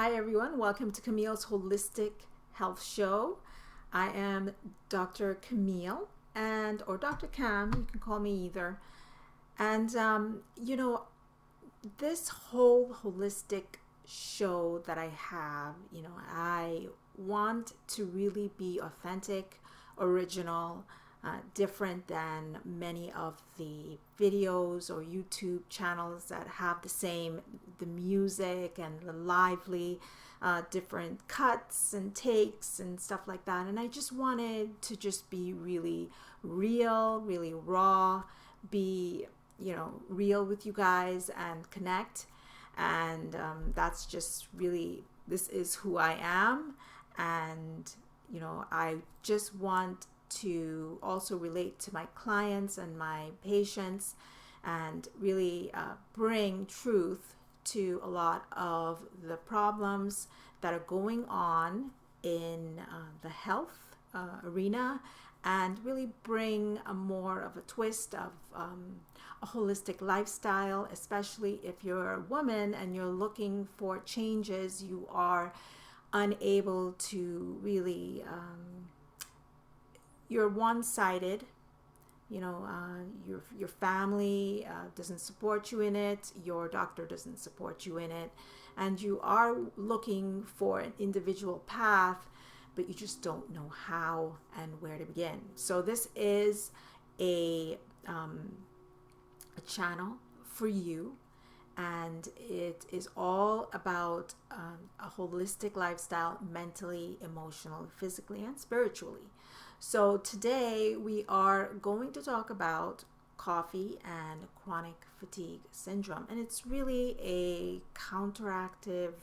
Hi everyone, welcome to Camille's Holistic Health Show. I am Dr. Camille or Dr. Cam, you can call me either. And this whole holistic show that I have, I want to really be authentic, original, different than many of the videos or YouTube channels that have the music and the lively different cuts and takes and stuff like that. And I just wanted to just be really real, really raw, be real with you guys and connect. And that's just really, this is who I am. And I just want to also relate to my clients and my patients and really bring truth to a lot of the problems that are going on in the health arena, and really bring a more of a twist of a holistic lifestyle, especially if you're a woman and you're looking for changes. You are unable to really you're one-sided, your family doesn't support you in it, your doctor doesn't support you in it, and you are looking for an individual path, but you just don't know how and where to begin. So this is a channel for you, and it is all about a holistic lifestyle, mentally, emotionally, physically, and spiritually. So today we are going to talk about coffee and chronic fatigue syndrome. And it's really a counteractive,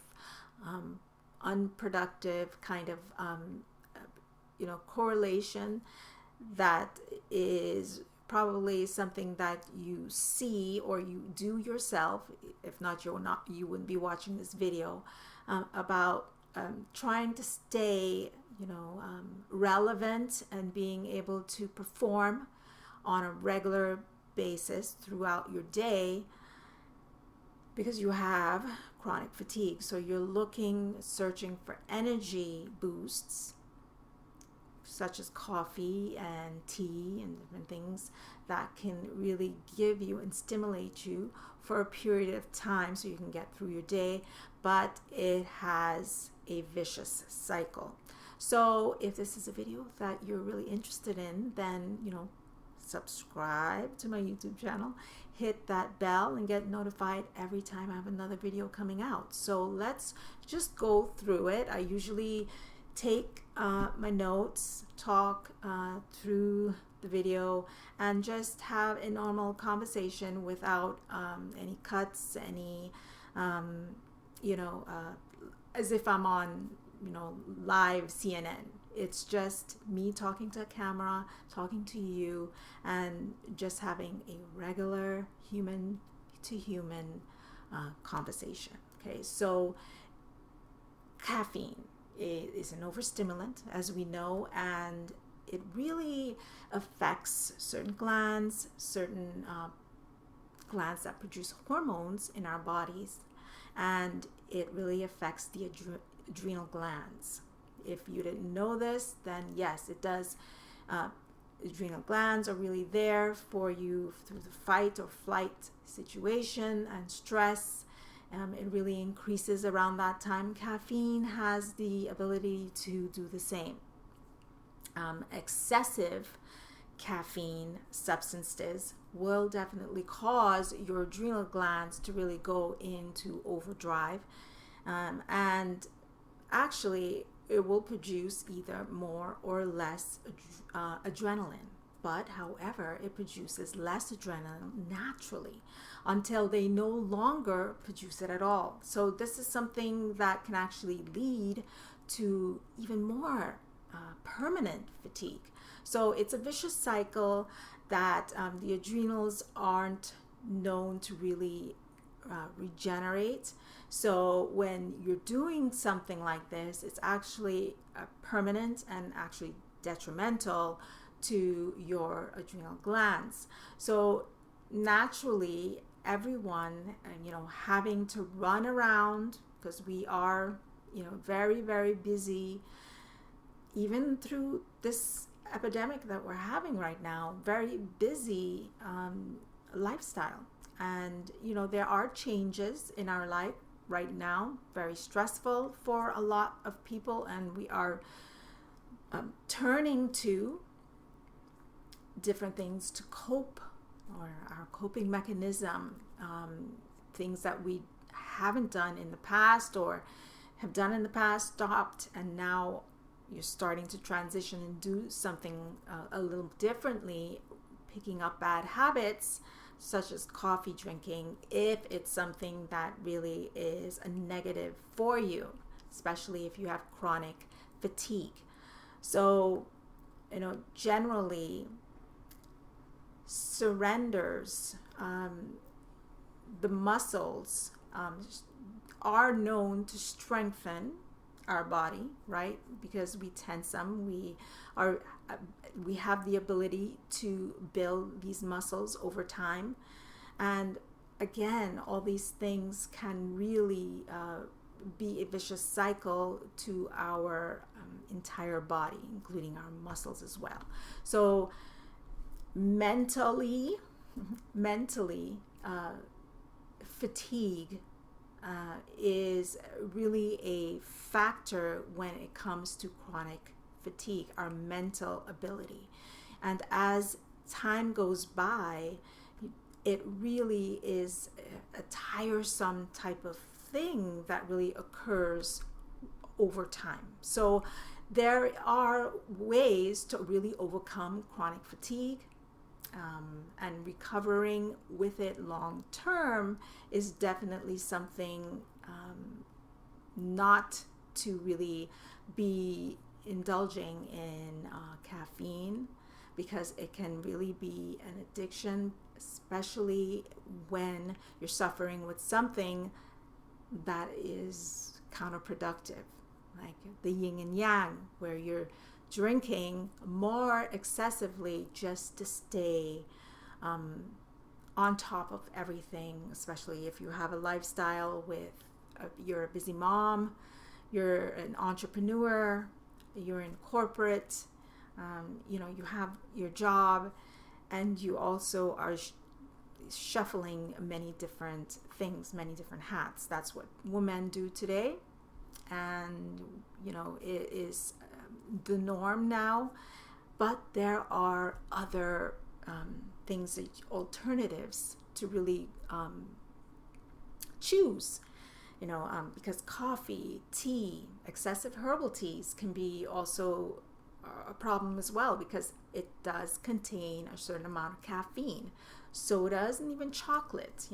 unproductive kind of, correlation that is probably something that you see or you do yourself. If not, you wouldn't be watching this video about trying to stay relevant and being able to perform on a regular basis throughout your day because you have chronic fatigue. So you're searching for energy boosts such as coffee and tea and different things that can really give you and stimulate you for a period of time so you can get through your day, but it has a vicious cycle. So if this is a video that you're really interested in, then subscribe to my YouTube channel, hit that bell, and get notified every time I have another video coming out. So let's just go through it. I usually take my notes, talk through the video, and just have a normal conversation without any cuts, any as if I'm on live CNN. It's just me talking to a camera, talking to you, and just having a regular human to human conversation. Okay, so caffeine is an overstimulant, as we know, and it really affects certain glands that produce hormones in our bodies, and it really affects the adrenal glands. If you didn't know this, then yes, it does. Adrenal glands are really there for you through the fight or flight situation and stress. It really increases around that time. Caffeine has the ability to do the same. Excessive caffeine substances will definitely cause your adrenal glands to really go into overdrive, and actually it will produce either more or less adrenaline. But however, it produces less adrenaline naturally until they no longer produce it at all. So this is something that can actually lead to even more permanent fatigue. So it's a vicious cycle that the adrenals aren't known to really regenerate. So when you're doing something like this, it's actually permanent and actually detrimental to your adrenal glands. So naturally, everyone, having to run around because we are, very, very busy, even through this epidemic that we're having right now, very busy lifestyle. And, there are changes in our life right now, very stressful for a lot of people, and we are turning to different things to cope, or our coping mechanism, things that we haven't done in the past or have done in the past, stopped, and now you're starting to transition and do something a little differently, picking up bad habits such as coffee drinking, if it's something that really is a negative for you, especially if you have chronic fatigue. So, generally surrenders, the muscles are known to strengthen our body, right? Because we tense them, we have the ability to build these muscles over time. And again, all these things can really be a vicious cycle to our entire body, including our muscles as well. So mentally, fatigue is really a factor when it comes to chronic fatigue, our mental ability. And as time goes by, it really is a tiresome type of thing that really occurs over time. So there are ways to really overcome chronic fatigue, and recovering with it long term is definitely something not to really be indulging in caffeine, because it can really be an addiction, especially when you're suffering with something that is counterproductive, like the yin and yang, where you're drinking more excessively just to stay on top of everything, especially if you have a lifestyle with you're a busy mom, you're an entrepreneur, you're in corporate, you have your job, and you also are shuffling many different things, many different hats. That's what women do today, and it is the norm now. But there are other things, alternatives to really choose, because coffee, tea, excessive herbal teas can be also a problem as well, because it does contain a certain amount of caffeine. Sodas and even chocolate,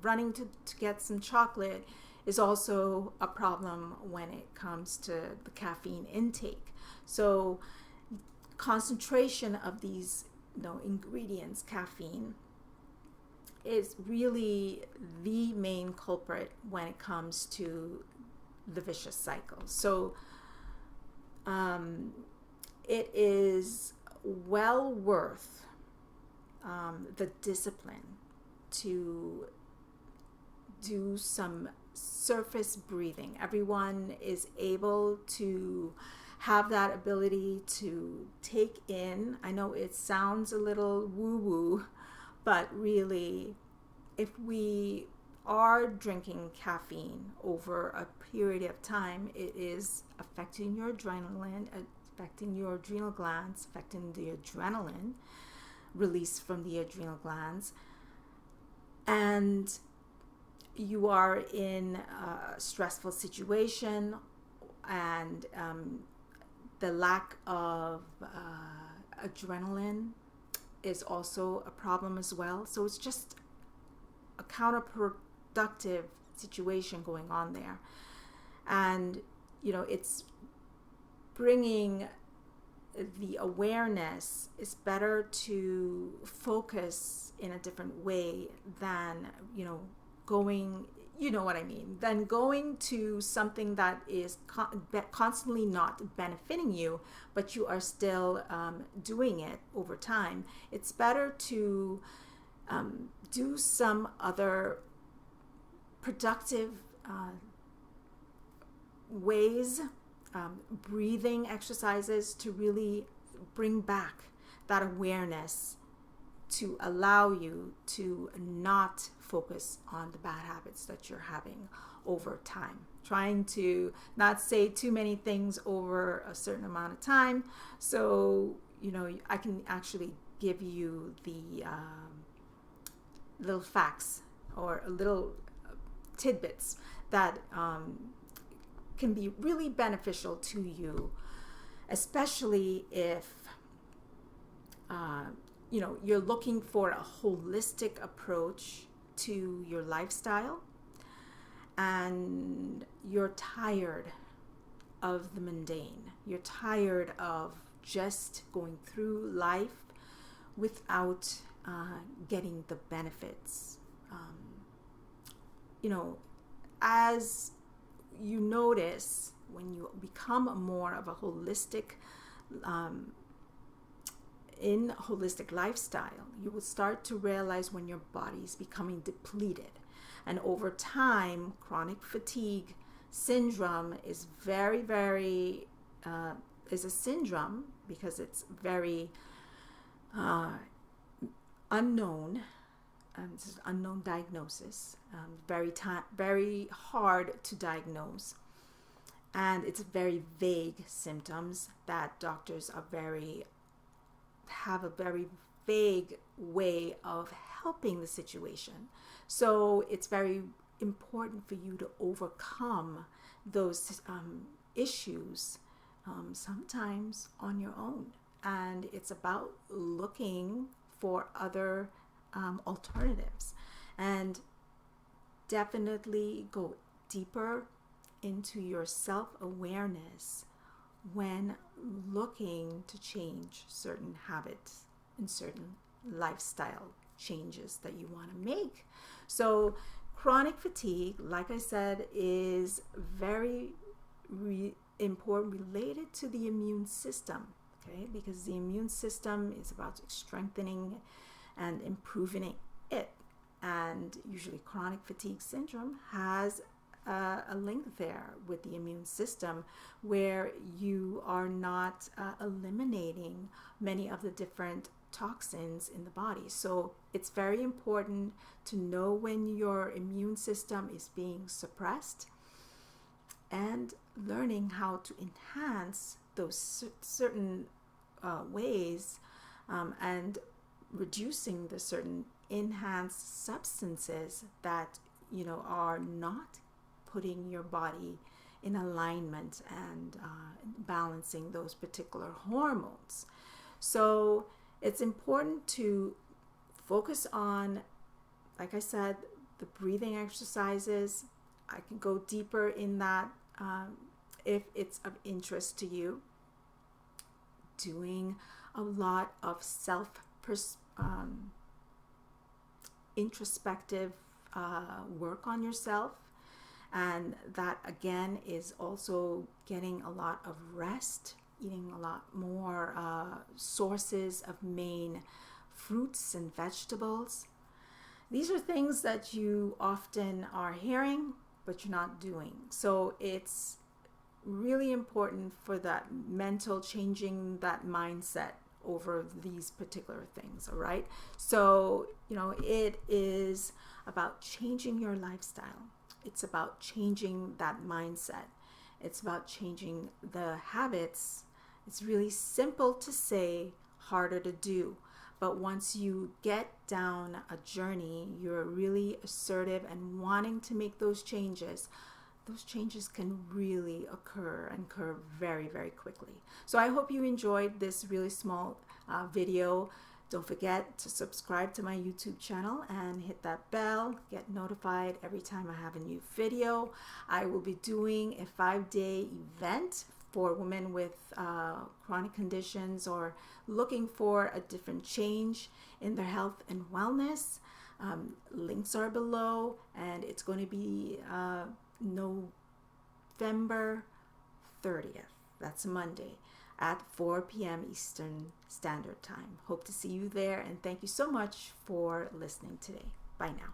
running to get some chocolate is also a problem when it comes to the caffeine intake. So concentration of these ingredients, caffeine, is really the main culprit when it comes to the vicious cycle. So it is well worth the discipline to do some surface breathing. Everyone is able to have that ability to take in. I know it sounds a little woo-woo, but really, if we are drinking caffeine over a period of time, it is affecting your adrenaline, affecting your adrenal glands, affecting the adrenaline release from the adrenal glands, and you are in a stressful situation, and the lack of adrenaline is also a problem as well. So it's just a counterproductive situation going on there. And, it's bringing the awareness. Is better to focus in a different way than, going, than going to something that is constantly not benefiting you, but you are still doing it over time. It's better to do some other productive ways, breathing exercises to really bring back that awareness to allow you to not focus on the bad habits that you're having over time. Trying to not say too many things over a certain amount of time. So, I can actually give you the little facts or little tidbits that can be really beneficial to you, especially if you're looking for a holistic approach to your lifestyle and you're tired of the mundane. You're tired of just going through life without getting the benefits. As you notice, when you become more of a holistic lifestyle, you will start to realize when your body is becoming depleted. And over time, chronic fatigue syndrome is very, very, is a syndrome because it's very unknown. It's an unknown diagnosis, very hard to diagnose. And it's very vague symptoms that doctors have a very vague way of helping the situation. So it's very important for you to overcome those issues sometimes on your own. And it's about looking for other alternatives, and definitely go deeper into your self-awareness when looking to change certain habits and certain lifestyle changes that you want to make. So chronic fatigue, like I said, is very important, related to the immune system, okay? Because the immune system is about strengthening and improving it. And usually chronic fatigue syndrome has a link there with the immune system, where you are not eliminating many of the different toxins in the body. So it's very important to know when your immune system is being suppressed and learning how to enhance those certain ways and reducing the certain enhanced substances that are not putting your body in alignment and balancing those particular hormones. So it's important to focus on, like I said, the breathing exercises. I can go deeper in that if it's of interest to you. Doing a lot of introspective work on yourself. And that again is also getting a lot of rest, eating a lot more sources of main fruits and vegetables. These are things that you often are hearing, but you're not doing. So it's really important for that mental, changing that mindset over these particular things, all right? So, it is about changing your lifestyle. It's about changing that mindset. It's about changing the habits. It's really simple to say, harder to do. But once you get down a journey, you're really assertive and wanting to make those changes can really occur very, very quickly. So I hope you enjoyed this really small video. Don't forget to subscribe to my YouTube channel and hit that bell. Get notified every time I have a new video. I will be doing a 5-day event for women with chronic conditions or looking for a different change in their health and wellness. Links are below, and it's going to be November 30th. That's Monday at 4 p.m. Eastern Standard Time. Hope to see you there, and thank you so much for listening today. Bye now.